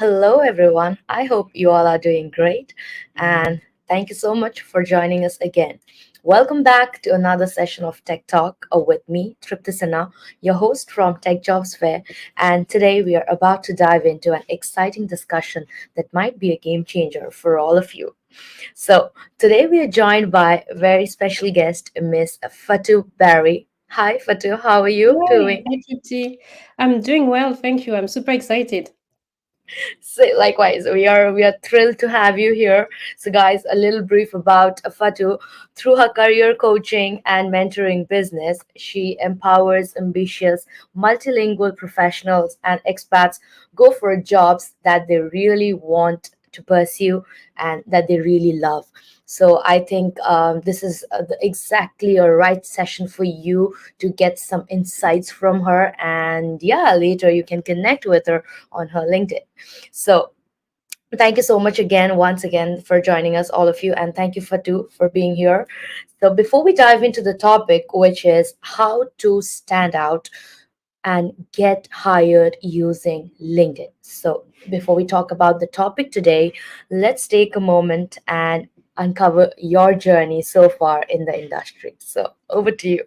Hello, everyone. I hope you all are doing great. And thank you so much for joining us again. Welcome back to another session of Tech Talk with me, Tripti Sinha, your host from Tech Jobs Fair. And today we are about to dive into an exciting discussion that might be a game changer for all of you. So, today we are joined by a very special guest, Miss Fatou Barry. Hi, Fatou. How are you Hi, doing? hi, Tripti. I'm doing well, thank you. I'm super excited. So likewise, we are thrilled to have you here. So, guys, a little brief about Fatu. Through her career coaching and mentoring business, she empowers ambitious, multilingual professionals and expats go for jobs that they really want to pursue and that they really love. So I think this is exactly a right session for you to get some insights from her. And yeah, later you can connect with her on her LinkedIn. So thank you so much again, once again, for joining us, all of you, and thank you for being here. So before we dive into the topic, which is how to stand out and get hired using LinkedIn. So before we talk about the topic today, let's take a moment and uncover your journey so far in the industry. So over to you.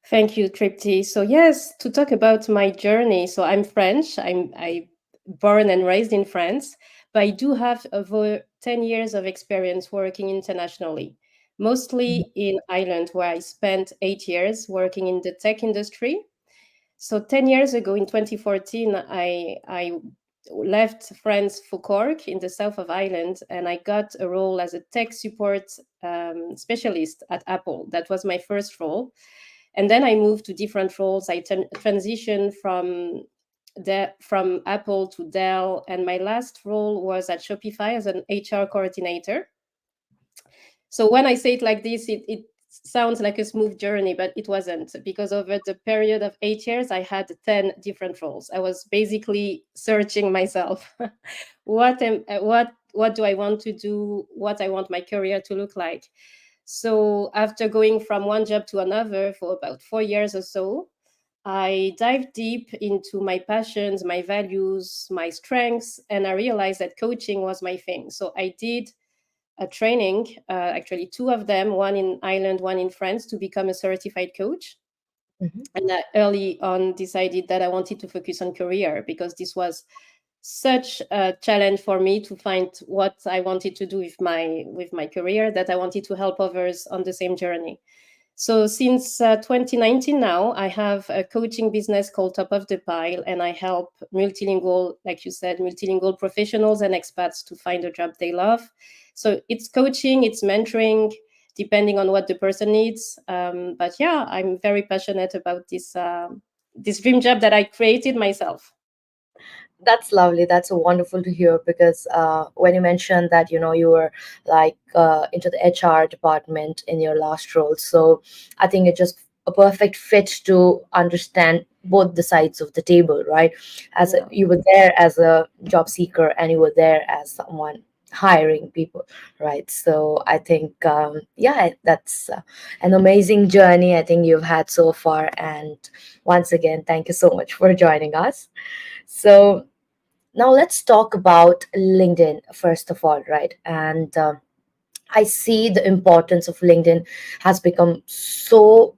Thank you, Tripti. So yes, to talk about my journey. So I'm French. I born and raised in France, but I do have over 10 years of experience working internationally, mostly in Ireland, where I spent 8 years working in the tech industry. So 10 years ago, in 2014, I left France for Cork in the south of Ireland, and I got a role as a tech support specialist at Apple. That was my first role. And then I moved to different roles. I transitioned from Apple to Dell, and my last role was at Shopify as an HR coordinator. So when I say it like this, it sounds like a smooth journey, but it wasn't, because over the period of 8 years, I had 10 different roles. I was basically searching myself. What do I want to do? What I want my career to look like? So after going from one job to another for about 4 years or so, I dived deep into my passions, my values, my strengths, and I realized that coaching was my thing. So I did a training, actually two of them, one in Ireland, one in France, to become a certified coach. Mhm. And I early on decided that I wanted to focus on career, because this was such a challenge for me to find what I wanted to do with my career, that I wanted to help others on the same journey. So since 2019 now, I have a coaching business called Top of the Pile, and I help multilingual, like you said, multilingual professionals and expats to find a job they love. So it's coaching, it's mentoring, depending on what the person needs. But yeah, I'm very passionate about this dream job that I created myself. That's lovely. That's wonderful to hear because when you mentioned that you were like into the HR department in your last role, so I think it's just a perfect fit to understand both the sides of the table, right? Yeah. You were there as a job seeker and you were there as someone hiring people, right? So I think yeah, that's an amazing journey I think you've had so far. And once again, thank you so much for joining us. So now let's talk about LinkedIn first of all, right? And I see the importance of LinkedIn has become so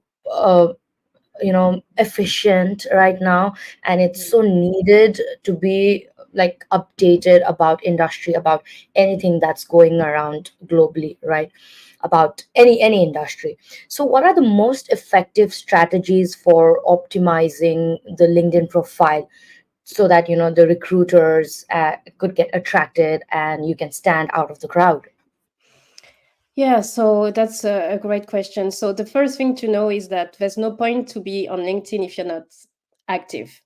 efficient right now, and it's so needed to be like updated about industry, about anything that's going around globally, right? About any industry. So what are the most effective strategies for optimizing the LinkedIn profile so that the recruiters could get attracted and you can stand out of the crowd? Yeah, so that's a great question. So the first thing to know is that there's no point to be on LinkedIn if you're not active.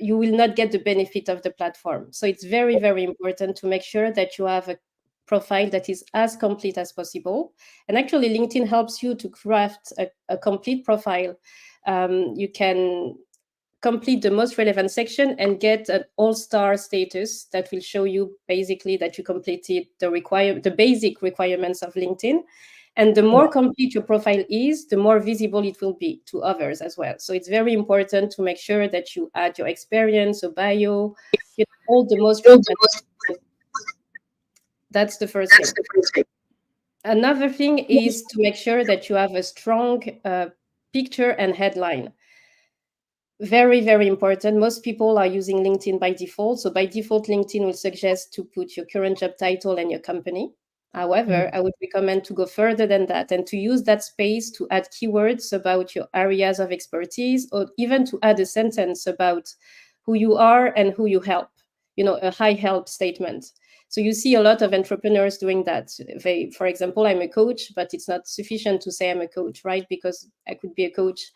You will not get the benefit of the platform. So it's very, very important to make sure that you have a profile that is as complete as possible. And actually, LinkedIn helps you to craft a complete profile. You can complete the most relevant section and get an all-star status that will show you basically that you completed the basic requirements of LinkedIn. And the more Yeah. complete your profile is, the more visible it will be to others as well. So it's very important to make sure that you add your experience, your bio, all the most relevant. That's the first thing. Another thing is to make sure that you have a strong picture and headline. Very, very important. Most people are using LinkedIn by default. So by default, LinkedIn will suggest to put your current job title and your company. However, Mhm. I would recommend to go further than that and to use that space to add keywords about your areas of expertise, or even to add a sentence about who you are and who you help, a high help statement. So you see a lot of entrepreneurs doing that. For example, I'm a coach, but it's not sufficient to say I'm a coach, right? Because I could be a coach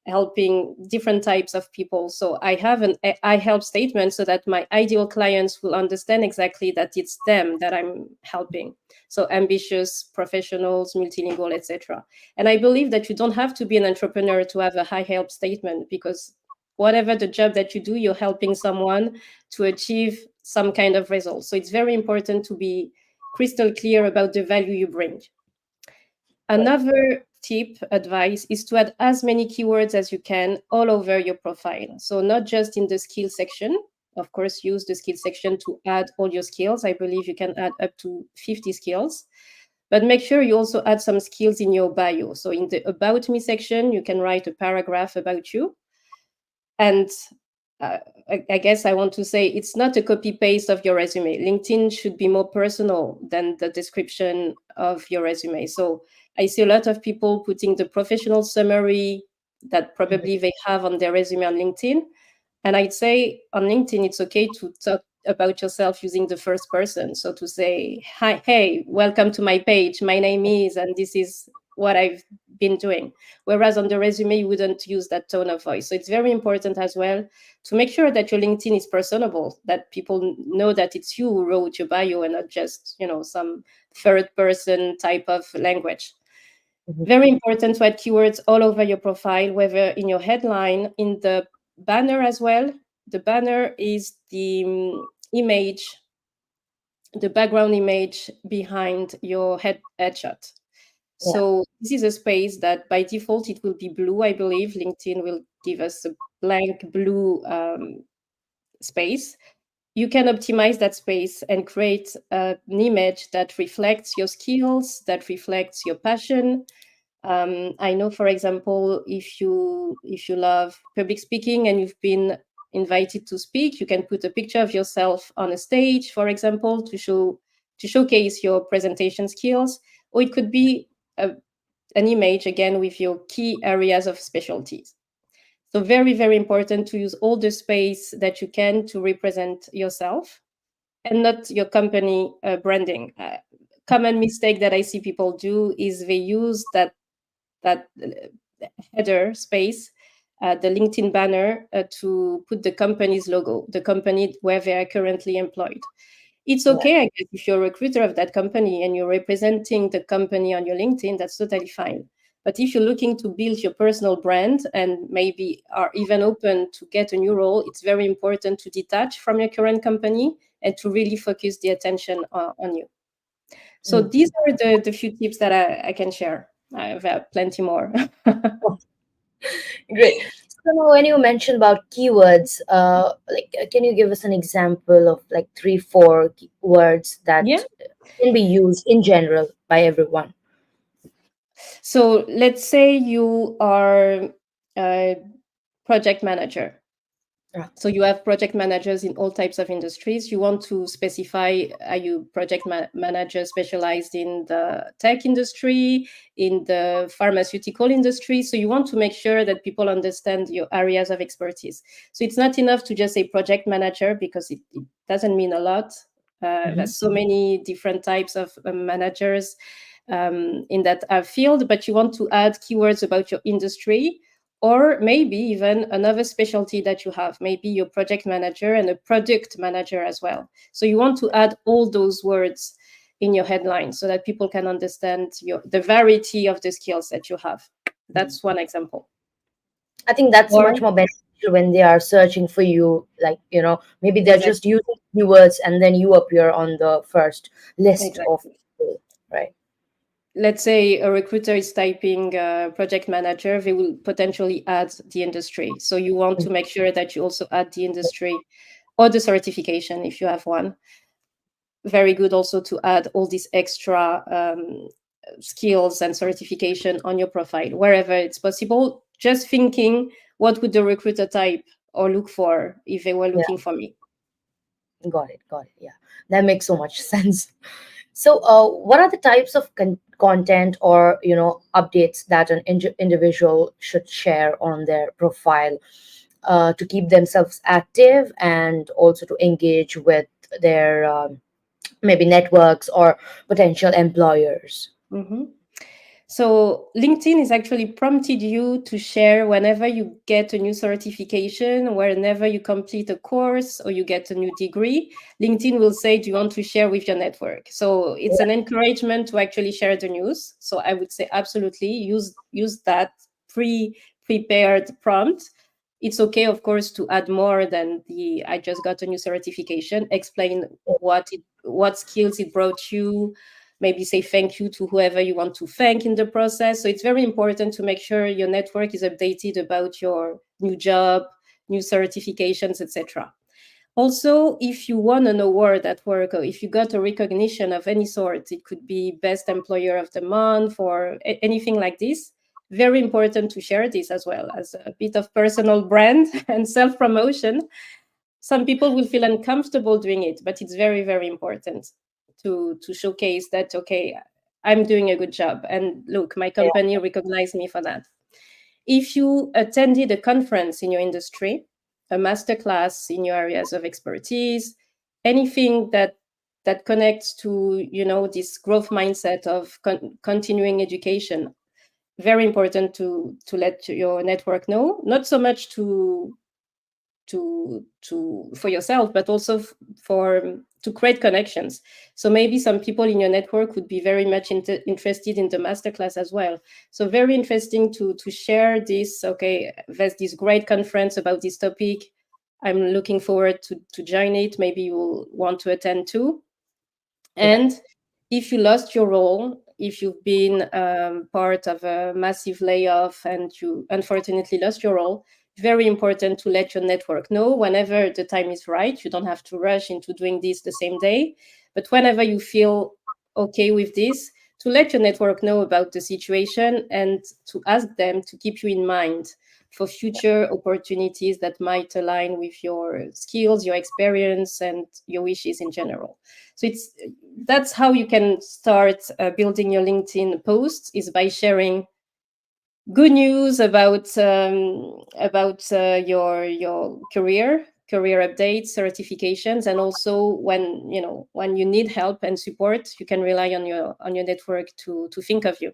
helping different types of people. So I have an I help statement so that my ideal clients will understand exactly that it's them that I'm helping. So ambitious professionals, multilingual, etc. And I believe that you don't have to be an entrepreneur to have a high help statement, because whatever the job that you do, you're helping someone to achieve some kind of result. So it's very important to be crystal clear about the value you bring. Right. Another tip, advice, is to add as many keywords as you can all over your profile. So not just in the skill section. Of course, use the skill section to add all your skills. I believe you can add up to 50 skills. But make sure you also add some skills in your bio. So in the About Me section, you can write a paragraph about you. And I guess I want to say it's not a copy paste of your resume. LinkedIn should be more personal than the description of your resume. So I see a lot of people putting the professional summary that Mhm. probably they have on their resume on LinkedIn. And I'd say on LinkedIn, it's okay to talk about yourself using the first person. So to say, hi, hey, welcome to my page. My name is, and this is what I've been doing. Whereas on the resume, you wouldn't use that tone of voice. So it's very important as well to make sure that your LinkedIn is personable, that people know that it's you who wrote your bio and not just, some third person type of language. Mhm. Very important to add keywords all over your profile, whether in your headline, in the banner as well. The banner is the image, the background image behind your headshot. Yeah. So this is a space that by default it will be blue. I believe LinkedIn will give us a blank blue space. You can optimize that space and create an image that reflects your skills, that reflects your passion. I know, for example, if you love public speaking and you've been invited to speak, you can put a picture of yourself on a stage, for example, to showcase your presentation skills, or it could be an image again with your key areas of specialties. So very, very important to use all the space that you can to represent yourself and not your company branding. Common mistake that I see people do is they use that header space, the LinkedIn banner, to put the company's logo, the company where they are currently employed. It's Yeah. okay, I guess, if you're a recruiter of that company and you're representing the company on your LinkedIn, that's totally fine. But if you're looking to build your personal brand and maybe are even open to get a new role, it's very important to detach from your current company and to really focus the attention on you. So Mm. these are the few tips that I can share. I have plenty more. Great. So now when you mentioned about keywords, can you give us an example of like three, four words Yeah. that can be used in general by everyone? So let's say you are a project manager. Yeah. So you have project managers in all types of industries. You want to specify, are you project manager specialized in the tech industry, in the pharmaceutical industry? So you want to make sure that people understand your areas of expertise. So it's not enough to just say project manager, because it doesn't mean a lot. Mhm. There's so many different types of managers in that field, but you want to add keywords about your industry, or maybe even another specialty that you have. Maybe you're project manager and a product manager as well. So you want to add all those words in your headline so that people can understand the variety of the skills that you have. That's one example. I think that's Or much more beneficial when they are searching for you. Maybe they're just exactly, using keywords and then you appear on the first list of exactly. people, right? let's say a recruiter is typing project manager, they will potentially add the industry. So you want to make sure that you also add the industry or the certification if you have one. Very good also to add all these extra skills and certification on your profile wherever it's possible. Just thinking, what would the recruiter type or look for if they were Yeah, looking for me? got it, got it. Yeah, that makes so much sense. So, what are the types of content or updates that an individual should share on their profile to keep themselves active and also to engage with their maybe networks or potential employers? Mhm. So LinkedIn is actually prompted you to share whenever you get a new certification, whenever you complete a course or you get a new degree. LinkedIn will say, do you want to share with your network? So it's an encouragement to actually share the news. So I would say absolutely use that prepared prompt. It's okay, of course, to add more than the I just got a new certification. Explain what skills it brought you, maybe say thank you to whoever you want to thank in the process. So it's very important to make sure your network is updated about your new job, new certifications, etc. Also, if you won an award at work or if you got a recognition of any sort, it could be best employer of the month or anything like this. Very important to share this as well as a bit of personal brand and self promotion. Some people will feel uncomfortable doing it, but it's very, very important to showcase that, okay, I'm doing a good job and look, my Yeah, company recognized me for that. If you attended a conference in your industry, a masterclass in your areas of expertise, anything that connects to this growth mindset of continuing education, very important to let your network know. Not so much to for yourself, but also for to create connections. So maybe some people in your network would be very much interested in the masterclass as well. So very interesting to share this. Okay, there's this great conference about this topic. I'm looking forward to join it. Maybe you will want to attend too. yeah, And if you lost your role, if you've been part of a massive layoff and you unfortunately lost your role, very important to let your network know whenever the time is right. You don't have to rush into doing this the same day, but whenever you feel okay with this, to let your network know about the situation and to ask them to keep you in mind for future opportunities that might align with your skills, your experience, and your wishes in general. So that's how you can start building your LinkedIn posts, is by sharing good news about your career updates, certifications, and also when you need help and support, you can rely on your network to think of you.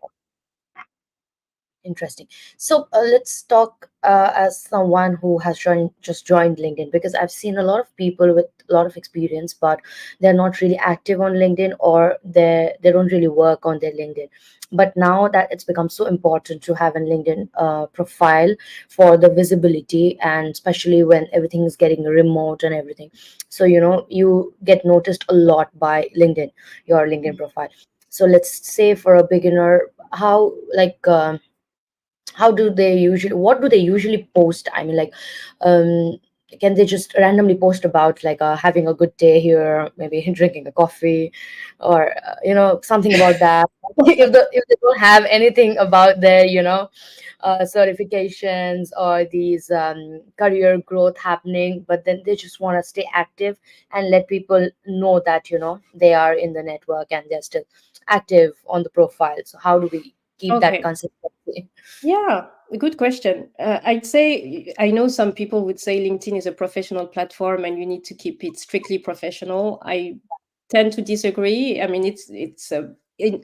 interesting. So let's talk as someone who has just joined LinkedIn, because I've seen a lot of people with a lot of experience, but they're not really active on LinkedIn, or they don't really work on their LinkedIn. But now that it's become so important to have a LinkedIn profile for the visibility, and especially when everything is getting remote and everything, so you get noticed a lot by LinkedIn, your LinkedIn profile. So let's say for a beginner, how like how do they usually what do they usually post? I mean, like, um can they just randomly post about like having a good day here, maybe drinking a coffee, or something about that? If they don't have anything about their certifications or these career growth happening, but then they just want to stay active and let people know that they are in the network and they're still active on the profile. So how do we keep that Okay. consistency? Yeah, a good question. I'd say I know some people would say LinkedIn is a professional platform and you need to keep it strictly professional. I tend to disagree. I mean,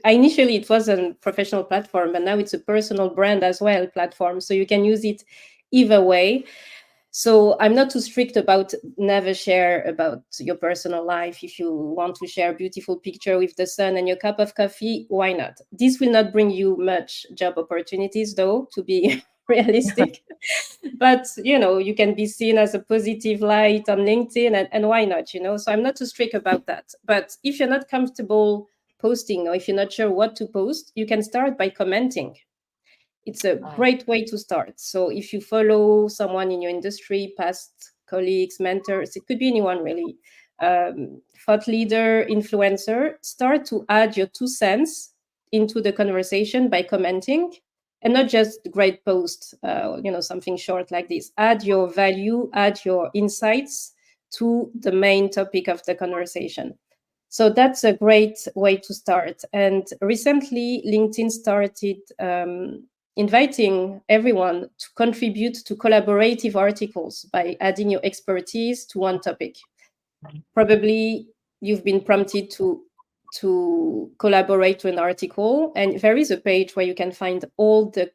initially it was a professional platform, but now it's a personal brand as well platform. So you can use it either way. So I'm not too strict about never share about your personal life. If you want to share a beautiful picture with the sun and your cup of coffee, why not? This will not bring you much job opportunities, though, to be realistic. But you can be seen as a positive light on LinkedIn, and why not? So I'm not too strict about that. But if you're not comfortable posting, or if you're not sure what to post, you can start by commenting. It's a Ah, great way to start. So if you follow someone in your industry, past colleagues, mentors, it could be anyone really, thought leader, influencer, start to add your 2 cents into the conversation by commenting, and not just great post, something short like this. Add your value, add your insights to the main topic of the conversation. So that's a great way to start. And recently, LinkedIn started inviting everyone to contribute to collaborative articles by adding your expertise to one topic. Probably you've been prompted to collaborate to an article, and there is a page where you can find all the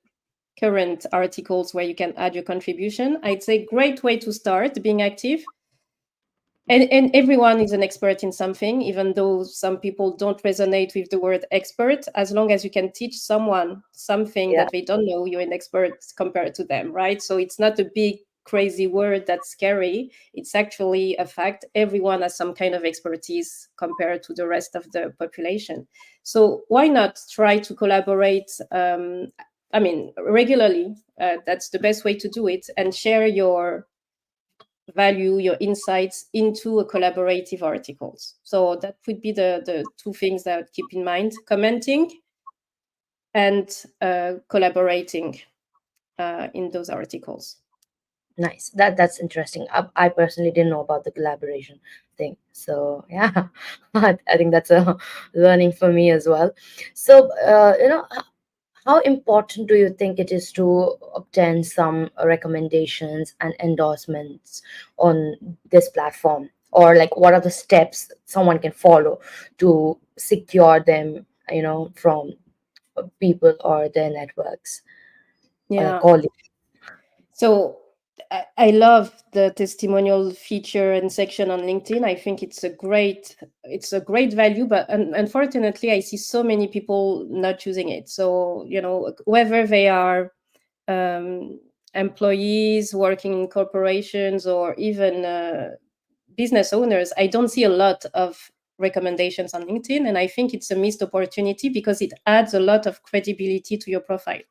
current articles where you can add your contribution. I'd say great way to start being active. And everyone is an expert in something, even though some people don't resonate with the word expert. As long as you can teach someone something yeah. that they don't know, you're an expert compared to them, right? So it's not a big, crazy word that's scary. It's actually a fact. Everyone has some kind of expertise compared to the rest of the population. So why not try to collaborate? Regularly. That's the best way to do it, and share your value, your insights into a collaborative articles. So that would be the two things that I would keep in mind: commenting and collaborating in those articles. Nice. That's interesting. I personally didn't know about the collaboration thing. So yeah, I think that's a learning for me as well. So how important do you think it is to obtain some recommendations and endorsements on this platform? Or like what are the steps someone can follow to secure them, from people or their networks or Yeah. colleagues? So I love the testimonial feature and section on LinkedIn. I think it's a great value, but unfortunately, I see so many people not using it. So whether they are um, employees working in corporations or even business owners, I don't see a lot of recommendations on LinkedIn. And I think it's a missed opportunity because it adds a lot of credibility to your profile.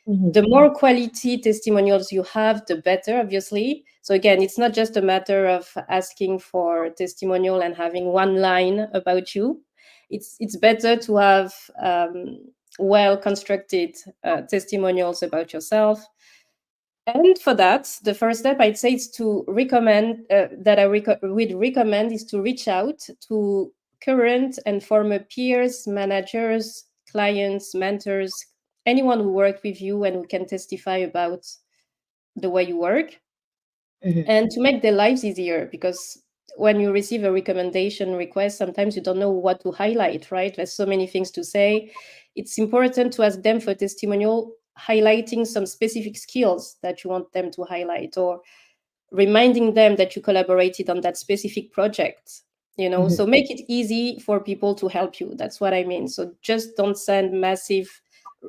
Mhm. The more quality testimonials you have, the better, obviously. So again, it's not just a matter of asking for testimonial and having one line about you. It's better to have well constructed testimonials about yourself. And for that, the first step I'd say is to recommend that would recommend is to reach out to current and former peers, managers, clients, mentors, anyone who worked with you and who can testify about the way you work, Mhm. and to make their lives easier. Because when you receive a recommendation request, sometimes you don't know what to highlight, right? There's so many things to say. It's important to ask them for testimonial highlighting some specific skills that you want them to highlight, or reminding them that you collaborated on that specific project. Mhm. So make it easy for people to help you. That's what I mean. So just don't send massive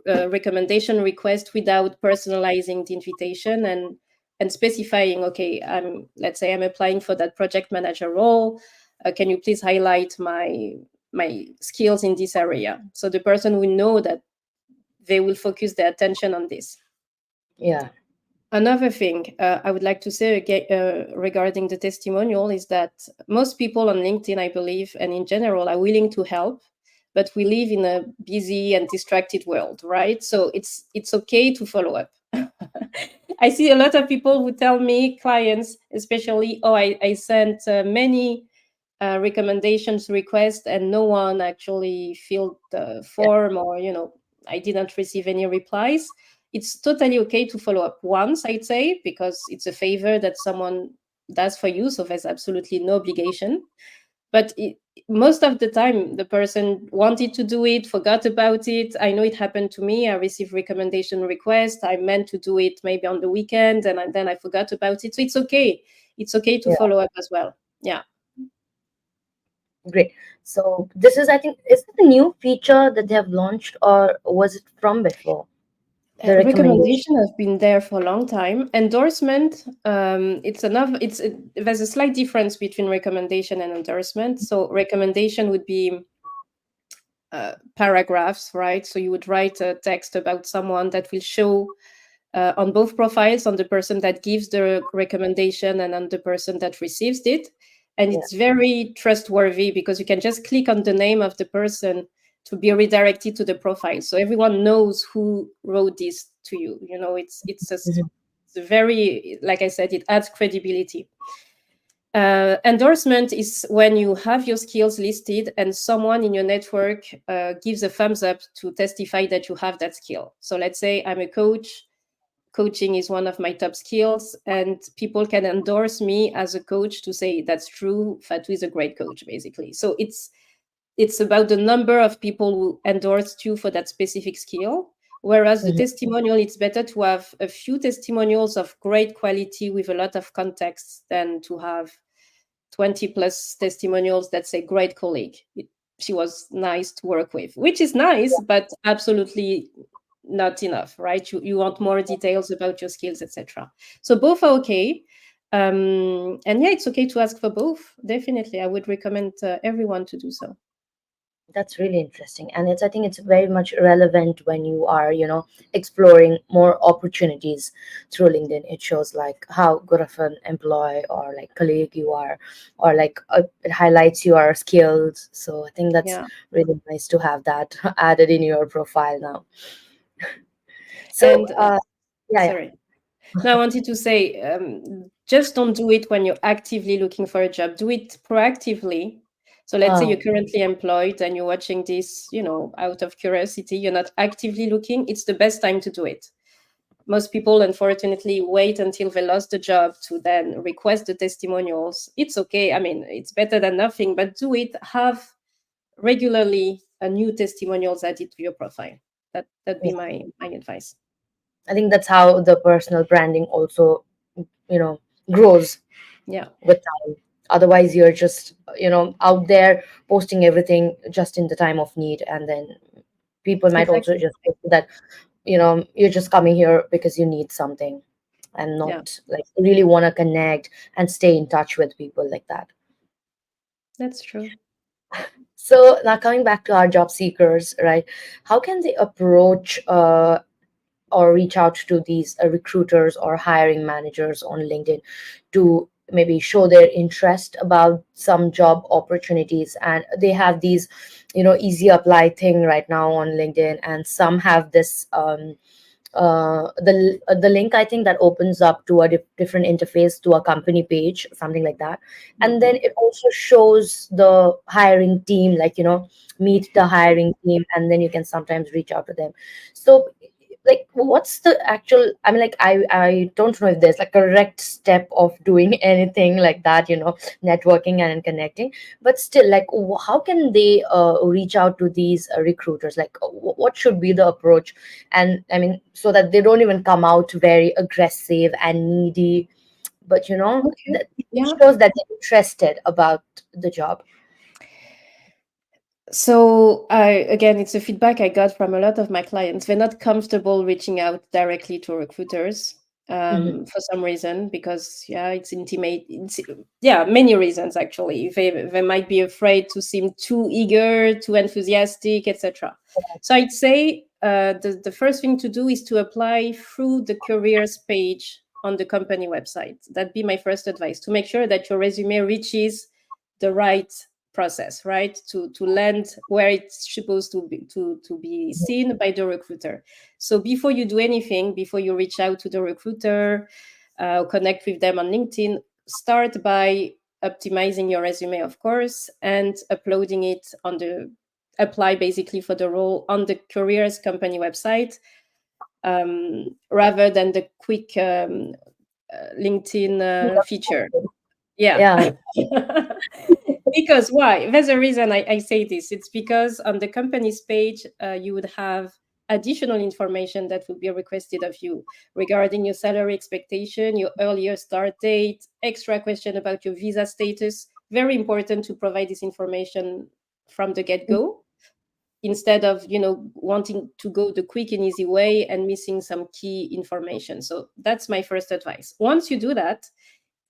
recommendation request without personalizing the invitation and specifying, okay, let's say I'm applying for that project manager role. Can you please highlight my skills in this area, so the person will know that they will focus their attention on this. Yeah. Another thing I would like to say regarding the testimonial is that most people on LinkedIn, I believe, and in general, are willing to help, but we live in a busy and distracted world, right? So it's okay to follow up. I see a lot of people who tell me, clients especially, oh, I sent many recommendations request and no one actually filled the Yeah. form, or I didn't receive any replies. It's totally okay to follow up once, I'd say, because it's a favor that someone does for you, so there's absolutely no obligation. But most of the time the person wanted to do it, forgot about it. I know it happened to me. I received recommendation request, I meant to do it maybe on the weekend, and then I forgot about it. So it's okay to Yeah. follow up as well. Yeah. Great. So this is, I think, is it a new feature that they have launched, or was it from before? The recommendation. Recommendation has been there for a long time. Endorsement, it's another. There's a slight difference between recommendation and endorsement. So recommendation would be paragraphs, right? So you would write a text about someone that will show on both profiles, on the person that gives the recommendation and on the person that receives it. And Yeah. it's very trustworthy because you can just click on the name of the person to be redirected to the profile. So everyone knows who wrote this to you. You know, Mhm. it's a very, like I said, it adds credibility. Endorsement is when you have your skills listed and someone in your network gives a thumbs up to testify that you have that skill. So let's say I'm a coach, coaching is one of my top skills, and people can endorse me as a coach to say that's true, Fatou is a great coach, basically. So it's about the number of people who endorsed you for that specific skill. Whereas the Mhm. testimonial, it's better to have a few testimonials of great quality with a lot of context than to have 20 plus testimonials that say great colleague. She was nice to work with, which is nice, but absolutely not enough, right? You want more details about your skills, etc. So both are okay. And yeah, it's okay to ask for both. Definitely. I would recommend everyone to do so. That's really interesting. And I think it's very much relevant when you are, exploring more opportunities through LinkedIn. It shows like how good of an employee or like colleague you are, or like it highlights your skills. So I think that's Yeah. really nice to have that added in your profile now. So, And yeah, yeah. sorry. Now, I wanted to say, just don't do it when you're actively looking for a job. Do it proactively. So let's say you're Oh, currently employed and you're watching this, out of curiosity, you're not actively looking. It's the best time to do it. Most people, unfortunately, wait until they lost the job to then request the testimonials. It's okay. I mean, it's better than nothing, but do it. Have regularly a new testimonials added to your profile. That'd be yeah. my advice. I think that's how the personal branding also, you know, grows Yeah, with time. Otherwise, you're just, out there posting everything just in the time of need, and then people might also exactly. just think that, you're just coming here because you need something, and Yeah, not like really want to connect and stay in touch with people like that. that's true. So now coming back to our job seekers, right? How can they approach or reach out to these recruiters or hiring managers on LinkedIn to maybe show their interest about some job opportunities? And they have these, easy apply thing right now on LinkedIn, and some have this the link, I think, that opens up to a different interface to a company page, something like that. And then Mhm. it also shows the hiring team, like, meet the hiring team, and then you can sometimes reach out to them. So like, what's the actual, I mean, like, I don't know if there's like a correct step of doing anything like that, networking and connecting. But still, like, how can they reach out to these recruiters? Like, what should be the approach? And I mean, so that they don't even come out very aggressive and needy, but Okay. that it Yeah. shows that they're interested about the job. So I again, it's a feedback I got from a lot of my clients. They're not comfortable reaching out directly to recruiters Hmm. for some reason because yeah, it's intimate. It's, yeah, many reasons actually. They might be afraid to seem too eager, too enthusiastic, etc. So I'd say the first thing to do is to apply through the careers page on the company website. That'd be my first advice to make sure that your resume reaches the right process, right? To land where it's supposed to be seen by the recruiter. So before you do anything, before you reach out to the recruiter, connect with them on LinkedIn, start by optimizing your resume, of course, and uploading it on the apply basically for the role on the careers company website, rather than the quick LinkedIn feature. Yeah. Yeah. Because why? There's a reason I say this. It's because on the company's page, you would have additional information that would be requested of you regarding your salary expectation, your earlier start date, extra question about your visa status. Very important to provide this information from the get-go instead of wanting to go the quick and easy way and missing some key information. So that's my first advice. Once you do that,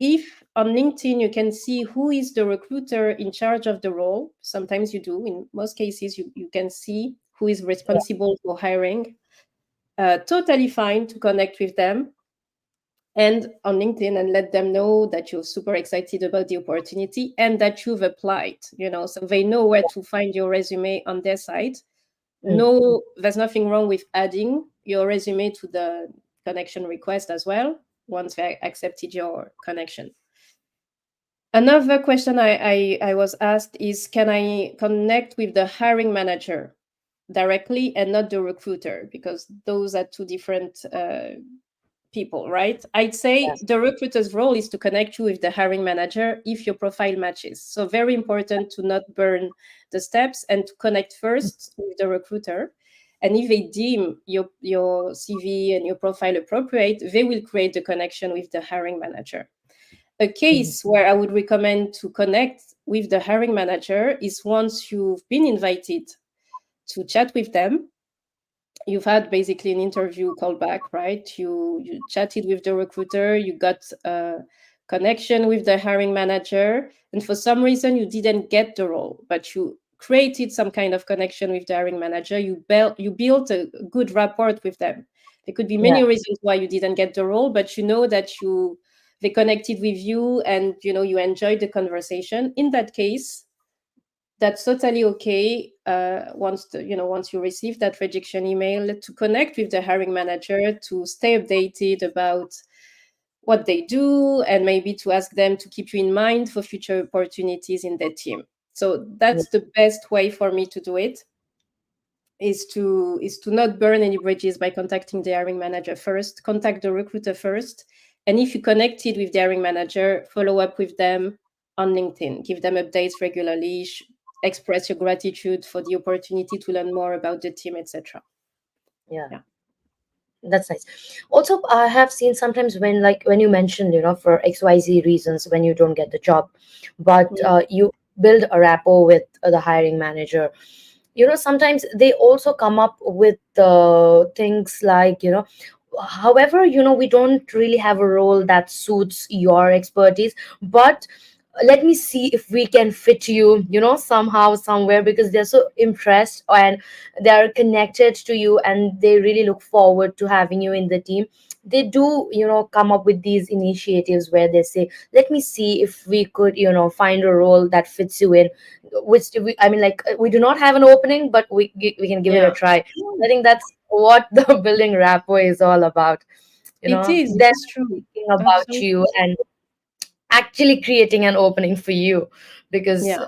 if on LinkedIn you can see who is the recruiter in charge of the role, sometimes you do, in most cases you can see who is Yeah. responsible for hiring, totally fine to connect with them and on LinkedIn and let them know that you're super excited about the opportunity and that you've applied, so they know where to find your resume on their site. Mm. No, there's nothing wrong with adding your resume to the connection request as well once they accepted your connection. Another question I was asked is, can I connect with the hiring manager directly and not the recruiter? Because those are two different people, right? I'd say Yes. the recruiter's role is to connect you with the hiring manager if your profile matches. So very important to not burn the steps and to connect first with the recruiter. And if they deem your CV and your profile appropriate, they will create the connection with the hiring manager. A Mhm. case where I would recommend to connect with the hiring manager is once you've been invited to chat with them. You've had basically an interview callback, right? You chatted with the recruiter, you got a connection with the hiring manager, and for some reason you didn't get the role, but you created some kind of connection with the hiring manager. You built a good rapport with them. There could be Yeah. many reasons why you didn't get the role, but you know that they connected with you and you enjoyed the conversation. In that case, that's totally okay. Once you receive that rejection email, to connect with the hiring manager to stay updated about what they do and maybe to ask them to keep you in mind for future opportunities in their team. So Yeah. that's the best way for me to do it, is to not burn any bridges by contacting the hiring manager first. Contact the recruiter first, and if you connected with the hiring manager, follow up with them on LinkedIn. Give them updates regularly. Express your gratitude for the opportunity to learn more about the team, etc. Yeah. Yeah. That's nice. Also, I have seen sometimes when, like, when you mentioned, for XYZ reasons, when you don't get the job, but Mm. you build a rapport with the hiring manager. Sometimes they also come up with things like, however, we don't really have a role that suits your expertise, but let me see if we can fit you, somehow, somewhere, because they're so impressed and they're connected to you and they really look forward to having you in the team. They do, come up with these initiatives where they say, let me see if we could, find a role that fits you in, which I mean, like, we do not have an opening, but we can give it a Yeah. try. I think that's what the building rapport is all about. It They're is true. thinking about you Absolutely. and actually creating an opening for you, because Yeah.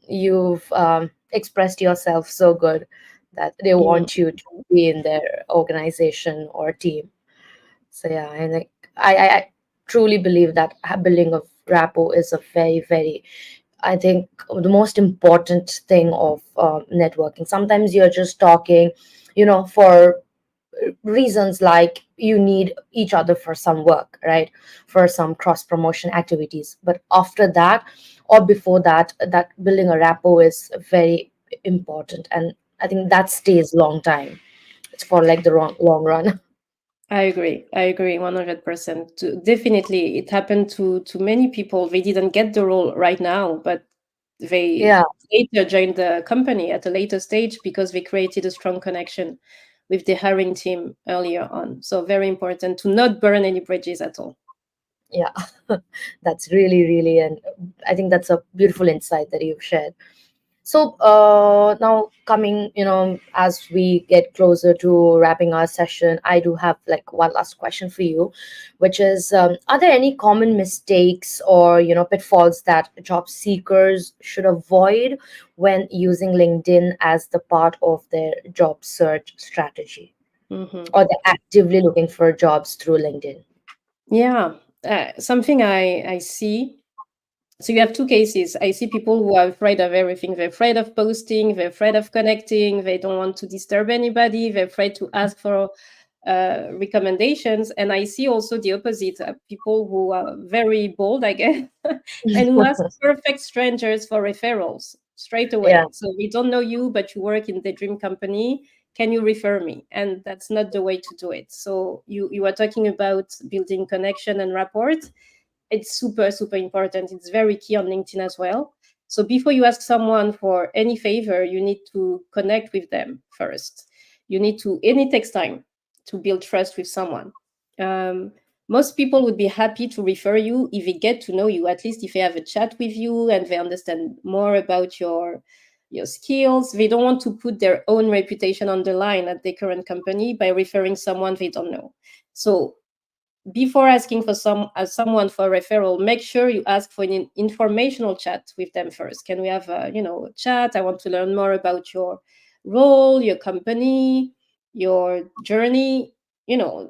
you've expressed yourself so good that they Mm. want you to be in their organization or team. So yeah, and I truly believe that building of rapport is a very, very, I think, the most important thing of networking. Sometimes you're just talking, for reasons like you need each other for some work, right? For some cross promotion activities. But after that, or before that, that building a rapport is very important. And I think that stays long time. It's for like the long run. I agree. I agree 100%. Definitely, it happened to many people. They didn't get the role right now, but they Yeah. later joined the company at a later stage because they created a strong connection with the hiring team earlier on. So very important to not burn any bridges at all. Yeah. That's really, really, and I think that's a beautiful insight that you've shared. So now coming, as we get closer to wrapping our session, I do have like one last question for you, which is, are there any common mistakes or, pitfalls that job seekers should avoid when using LinkedIn as the part of their job search strategy, Hmm. or they're actively looking for jobs through LinkedIn? Yeah, something I see. So you have two cases. I see people who are afraid of everything. They're afraid of posting. They're afraid of connecting. They don't want to disturb anybody. They're afraid to ask for recommendations. And I see also the opposite, people who are very bold, I guess, and who ask perfect strangers for referrals straight Yeah. away. So we don't know you, but you work in the dream company. Can you refer me? And that's not the way to do it. So you are talking about building connection and rapport. it's super, super important. It's very key on LinkedIn as well. So before you ask someone for any favor, you need to connect with them first. You need to, and it takes time to build trust with someone. Um, Most people would be happy to refer you if they get to know you, at least if they have a chat with you and they understand more about your skills. They don't want to put their own reputation on the line at their current company by referring someone they don't know. So before asking for someone for a referral, make sure you ask for an informational chat with them first. Can we have a chat? I want to learn more about your role, your company, your journey.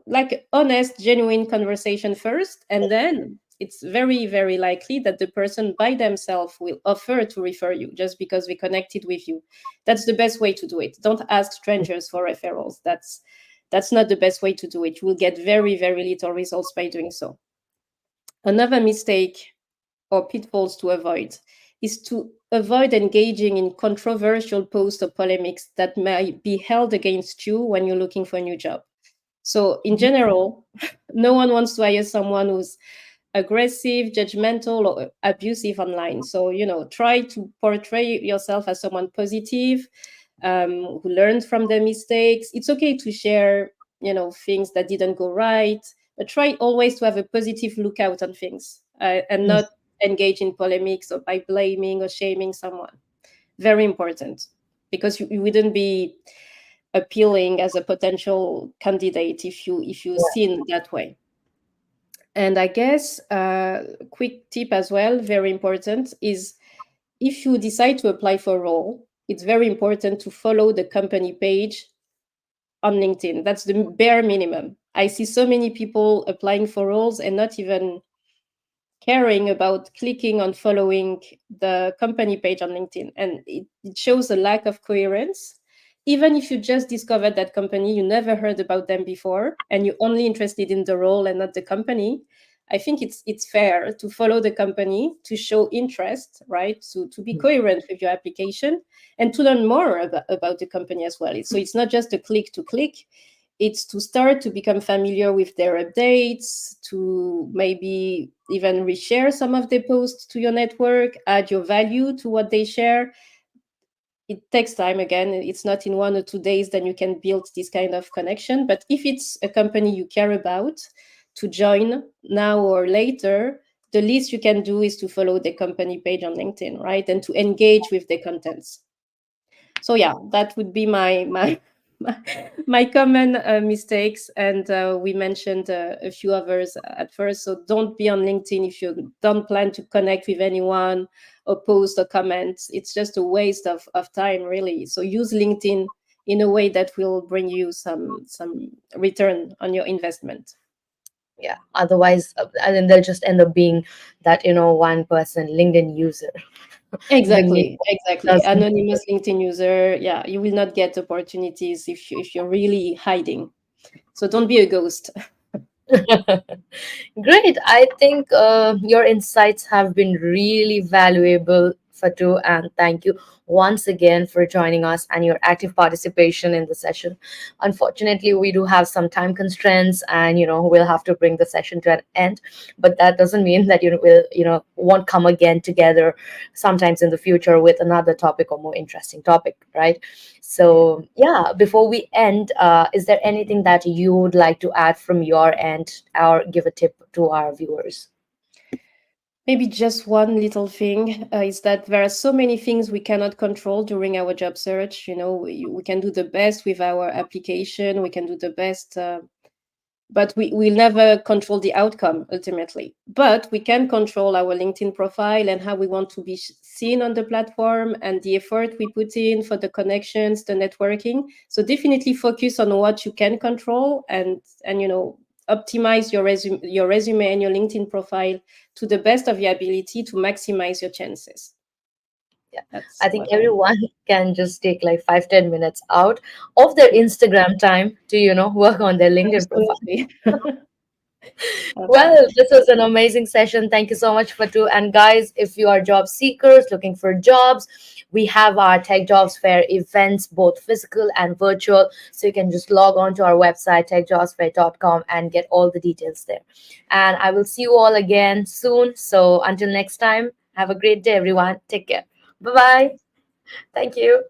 Like honest, genuine conversation first, and then it's very, very likely that the person by themselves will offer to refer you just because we connected with you. That's the best way to do it. Don't ask strangers for referrals. That's not the best way to do it. You will get very, very little results by doing so. Another mistake or pitfalls to avoid is to avoid engaging in controversial posts or polemics that might be held against you when you're looking for a new job. So, in general, no one wants to hire someone who's aggressive, judgmental, or abusive online. So, try to portray yourself as someone positive, who learned from their mistakes. It's okay to share, things that didn't go right, but try always to have a positive lookout on things, and not Yes. engage in polemics or by blaming or shaming someone. Very important, because you wouldn't be appealing as a potential candidate if you seen that way. And I guess quick tip as well, very important, is if you decide to apply for a role, it's very important to follow the company page on LinkedIn. That's the bare minimum. I see so many people applying for roles and not even caring about clicking on following the company page on LinkedIn. And it shows a lack of coherence. Even if you just discovered that company, you never heard about them before, and you're only interested in the role and not the company, I think it's fair to follow the company, to show interest, right? To be coherent with your application and to learn more about the company as well. So it's not just a click to click, it's to start to become familiar with their updates, to maybe even reshare some of the posts to your network, add your value to what they share. It takes time. Again, it's not in 1 or 2 days that you can build this kind of connection. But if it's a company you care about to join now or later, the least you can do is to follow the company page on LinkedIn, right? And to engage with the contents. So yeah, that would be my common mistakes, and we mentioned a few others at first. So don't be on LinkedIn if you don't plan to connect with anyone or post or comment. It's just a waste of time, really. So use LinkedIn in a way that will bring you some return on your investment. Yeah. Otherwise, and then they'll just end up being that, one person LinkedIn user. The new Exactly. doesn't. Anonymous LinkedIn user. Yeah, you will not get opportunities if you're really hiding. So don't be a ghost. Great. I think your insights have been really valuable, Fatou, and thank you once again for joining us and your active participation in the session. Unfortunately, we do have some time constraints, and we'll have to bring the session to an end. But that doesn't mean that will won't come again together sometimes in the future with another topic or more interesting topic, right? So, yeah, before we end, is there anything that you would like to add from your end or give a tip to our viewers? Maybe just one little thing is that there are so many things we cannot control during our job search. We can do the best with our application, we can do the best, but we'll never control the outcome ultimately. But we can control our LinkedIn profile and how we want to be seen on the platform and the effort we put in for the connections, the networking. So definitely focus on what you can control, and optimize your resume and your LinkedIn profile to the best of your ability to maximize your chances. Yeah, That's I think what I everyone can just take like 5-10 minutes out of their Instagram time to work on their LinkedIn profile. absolutely. Well, Absolutely. this was an amazing session. Thank you so much, Fatu. And guys, if you are job seekers looking for jobs, We have our Tech Jobs Fair events, both physical and virtual. So you can just log on to our website, techjobsfair.com, and get all the details there. And I will see you all again soon. So until next time, have a great day, everyone. Take care. Bye bye. Thank you.